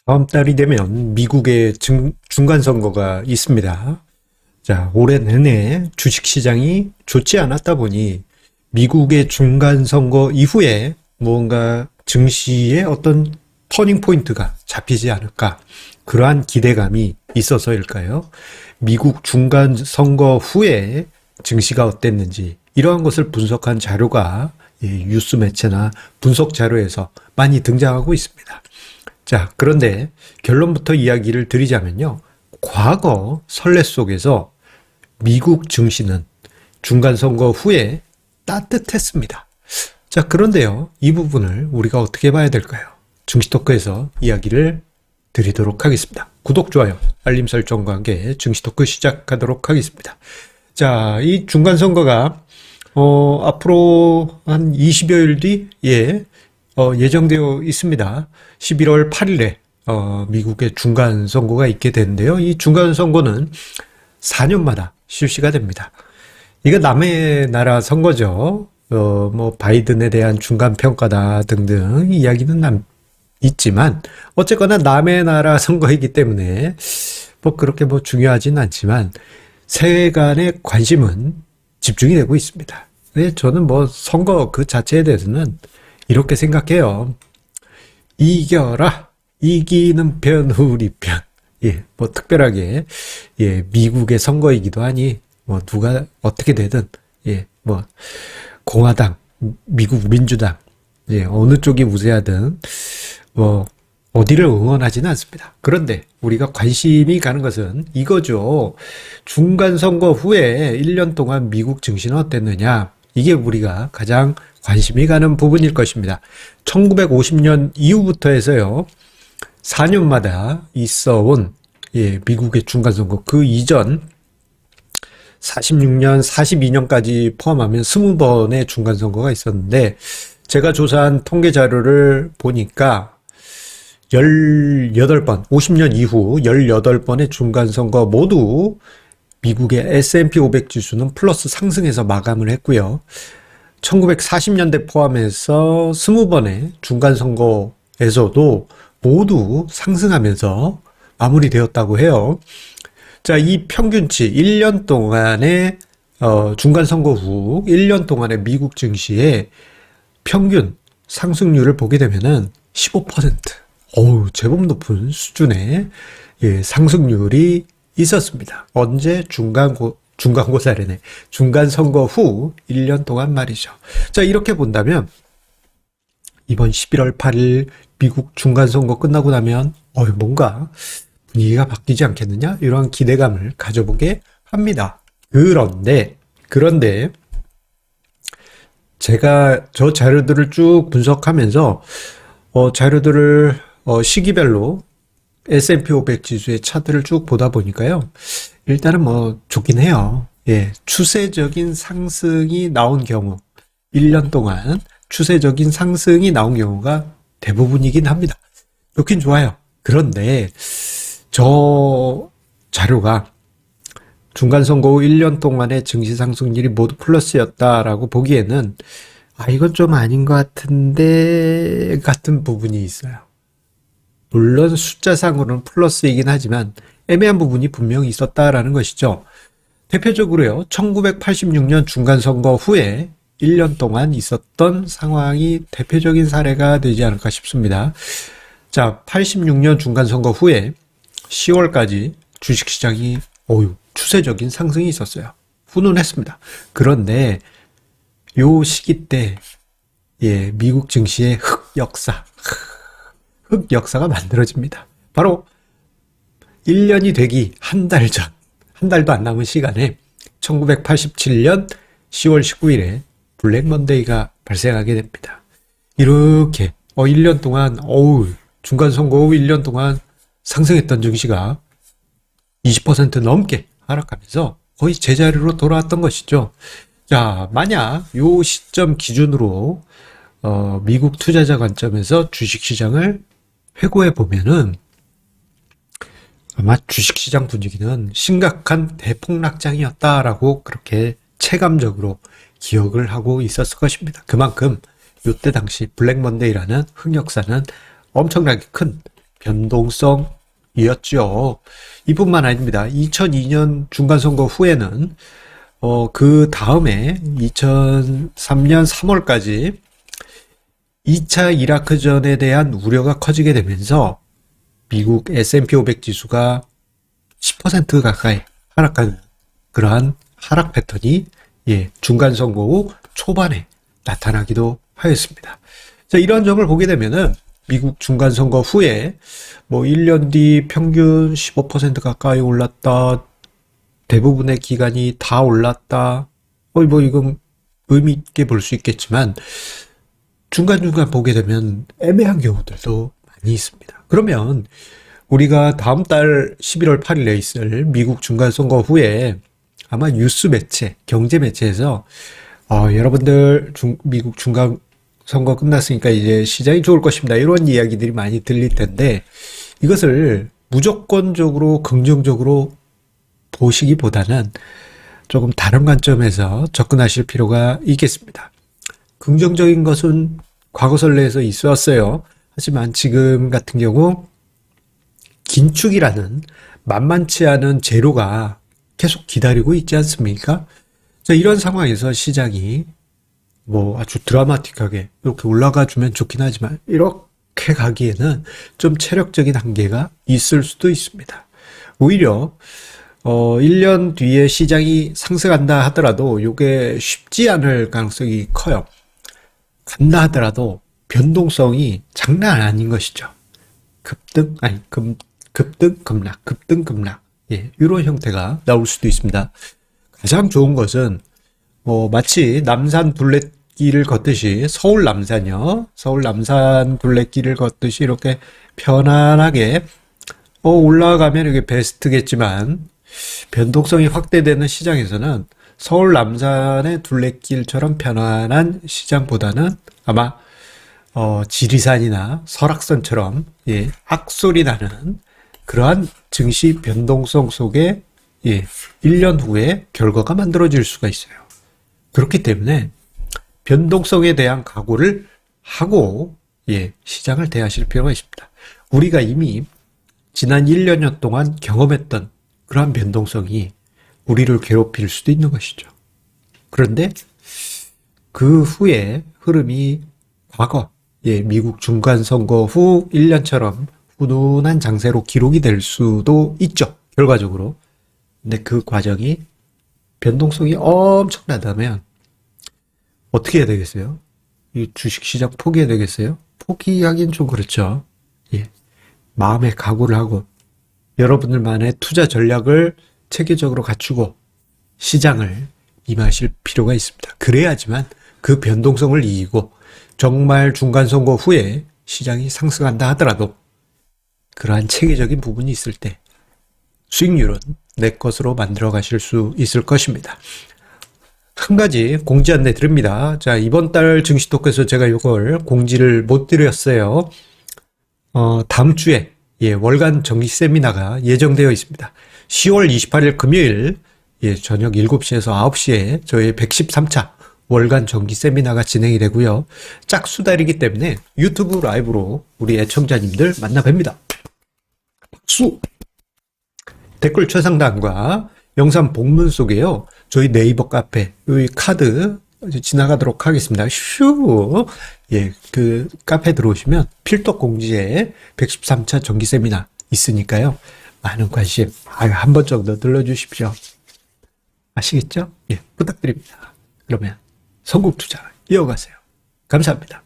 다음 달이 되면 미국의 중간 선거가 있습니다. 자, 올해 내내 주식시장이 좋지 않았다 보니 미국의 중간 선거 이후에 무언가 증시의 어떤 터닝 포인트가 잡히지 않을까, 그러한 기대감이 있어서일까요? 미국 중간 선거 후에 증시가 어땠는지 이러한 것을 분석한 자료가 뉴스 매체나 분석 자료에서 많이 등장하고 있습니다. 자, 그런데 결론부터 이야기를 드리자면요. 과거 선례 속에서 미국 증시는 중간선거 후에 따뜻했습니다. 자, 그런데요. 이 부분을 우리가 어떻게 봐야 될까요? 증시토크에서 이야기를 드리도록 하겠습니다. 구독, 좋아요, 알림 설정과 함께 증시토크 시작하도록 하겠습니다. 자, 이 중간선거가 앞으로 한 20여일 뒤에 예정되어 있습니다. 11월 8일에 미국의 중간선거가 있게 되는데요. 이 중간선거는 4년마다 실시가 됩니다. 이거 남의 나라 선거죠. 뭐 바이든에 대한 중간평가다 등등 이야기는 있지만 어쨌거나 남의 나라 선거이기 때문에 뭐 그렇게 뭐 중요하진 않지만 세간의 관심은 집중이 되고 있습니다. 근데 저는 뭐 선거 그 자체에 대해서는 이렇게 생각해요. 이겨라. 이기는 편 우리 편. 예, 뭐 특별하게 미국의 선거이기도 하니 뭐 누가 어떻게 되든 뭐 공화당, 미국 민주당 어느 쪽이 우세하든 뭐 어디를 응원하지는 않습니다. 그런데 우리가 관심이 가는 것은 이거죠. 중간 선거 후에 1년 동안 미국 증시는 어땠느냐. 이게 우리가 가장 관심이 가는 부분일 것입니다. 1950년 이후부터 해서요. 4년마다 있어온 미국의 중간선거, 그 이전 46년, 42년까지 포함하면 20번의 중간선거가 있었는데 제가 조사한 통계 자료를 보니까 18번, 50년 이후 18번의 중간선거 모두 미국의 S&P 500 지수는 플러스 상승해서 마감을 했고요. 1940년대 포함해서 20번의 중간선거에서도 모두 상승하면서 마무리되었다고 해요. 자, 이 평균치 1년 동안의 중간선거 후 1년 동안의 미국 증시의 평균 상승률을 보게 되면은 15%. 어우, 제법 높은 수준의 상승률이 있었습니다. 언제? 중간고사래네. 중간선거 후 1년 동안 말이죠. 자, 이렇게 본다면 이번 11월 8일 미국 중간선거 끝나고 나면 뭔가 분위기가 바뀌지 않겠느냐? 이런 기대감을 가져보게 합니다. 그런데 제가 저 자료들을 쭉 분석하면서 자료들을 시기별로 S&P 500 지수의 차트를 쭉 보다 보니까요. 일단은 뭐 좋긴 해요. 추세적인 상승이 나온 경우 1년 동안 추세적인 상승이 나온 경우가 대부분이긴 합니다. 좋긴 좋아요. 그런데 저 자료가 중간선거 후 1년 동안의 증시 상승률이 모두 플러스였다라고 보기에는 이건 좀 아닌 것 같은데 같은 부분이 있어요. 물론 숫자상으로는 플러스이긴 하지만 애매한 부분이 분명히 있었다라는 것이죠. 대표적으로요. 1986년 중간선거 후에 1년 동안 있었던 상황이 대표적인 사례가 되지 않을까 싶습니다. 자, 86년 중간선거 후에 10월까지 주식시장이 추세적인 상승이 있었어요. 훈훈했습니다. 그런데 요 시기 때 미국 증시의 흑역사가 만들어집니다. 바로 1년이 되기 한 달 전, 한 달도 안 남은 시간에 1987년 10월 19일에 블랙 먼데이가 발생하게 됩니다. 이렇게 1년 동안 중간선거 후 1년 동안 상승했던 증시가 20% 넘게 하락하면서 거의 제자리로 돌아왔던 것이죠. 자, 만약 요 시점 기준으로 미국 투자자 관점에서 주식시장을 회고해 보면은 아마 주식시장 분위기는 심각한 대폭락장이었다라고 그렇게 체감적으로 기억을 하고 있었을 것입니다. 그만큼 이때 당시 블랙 먼데이라는 흑역사는 엄청나게 큰 변동성이었죠. 이뿐만 아닙니다. 2002년 중간선거 후에는 그 다음에 2003년 3월까지 2차 이라크전에 대한 우려가 커지게 되면서 미국 S&P 500 지수가 10% 가까이 하락하는 그러한 하락 패턴이 중간선거 후 초반에 나타나기도 하였습니다. 자, 이런 점을 보게 되면은 미국 중간선거 후에 1년 뒤 평균 15% 가까이 올랐다. 대부분의 기관이 다 올랐다. 이건 의미 있게 볼 수 있겠지만 중간중간 보게 되면 애매한 경우들도 많이 있습니다. 그러면 우리가 다음 달 11월 8일에 있을 미국 중간선거 후에 아마 뉴스 매체, 경제 매체에서 여러분들 미국 중간선거 끝났으니까 이제 시장이 좋을 것입니다. 이런 이야기들이 많이 들릴 텐데 이것을 무조건적으로 긍정적으로 보시기보다는 조금 다른 관점에서 접근하실 필요가 있겠습니다. 긍정적인 것은 과거 선례에서 있었어요. 하지만 지금 같은 경우 긴축이라는 만만치 않은 재료가 계속 기다리고 있지 않습니까? 자, 이런 상황에서 시장이 아주 드라마틱하게 이렇게 올라가 주면 좋긴 하지만 이렇게 가기에는 좀 체력적인 한계가 있을 수도 있습니다. 오히려 1년 뒤에 시장이 상승한다 하더라도 이게 쉽지 않을 가능성이 커요. 간다 하더라도 변동성이 장난 아닌 것이죠. 급등, 급락. 이런 형태가 나올 수도 있습니다. 가장 좋은 것은 마치 남산 둘레길을 걷듯이 서울 남산 둘레길을 걷듯이 이렇게 편안하게 올라가면 이게 베스트겠지만 변동성이 확대되는 시장에서는 서울 남산의 둘레길처럼 편안한 시장보다는 아마 지리산이나 설악산처럼 악소리 나는 그러한 증시 변동성 속에 1년 후에 결과가 만들어질 수가 있어요. 그렇기 때문에 변동성에 대한 각오를 하고 시장을 대하실 필요가 있습니다. 우리가 이미 지난 1년여 동안 경험했던 그러한 변동성이 우리를 괴롭힐 수도 있는 것이죠. 그런데 그 후에 흐름이 과거 미국 중간선거 후 1년처럼 훈훈한 장세로 기록이 될 수도 있죠. 결과적으로. 근데 그 과정이 변동성이 엄청나다면 어떻게 해야 되겠어요? 이 주식시장 포기해야 되겠어요? 포기하기는 좀 그렇죠. 마음의 각오를 하고 여러분들만의 투자 전략을 체계적으로 갖추고 시장을 임하실 필요가 있습니다. 그래야지만 그 변동성을 이기고 정말 중간선거 후에 시장이 상승한다 하더라도 그러한 체계적인 부분이 있을 때 수익률은 내 것으로 만들어 가실 수 있을 것입니다. 한 가지 공지 안내 드립니다. 자, 이번 달 증시 토크에서 제가 이걸 공지를 못 드렸어요. 다음 주에 월간 정기 세미나가 예정되어 있습니다. 10월 28일 금요일 저녁 7시에서 9시에 저희 113차 월간 정기 세미나가 진행이 되고요. 짝수달이기 때문에 유튜브 라이브로 우리 애청자님들 만나 뵙니다. 박수! 댓글 최상단과 영상 복문 속에요. 저희 네이버 카페 이 카드 지나가도록 하겠습니다. 슈! 그 카페 들어오시면 필독 공지에 113차 정기 세미나 있으니까요. 많은 관심 한 번 정도 들러주십시오. 아시겠죠? 부탁드립니다. 그러면 성공 투자 이어가세요. 감사합니다.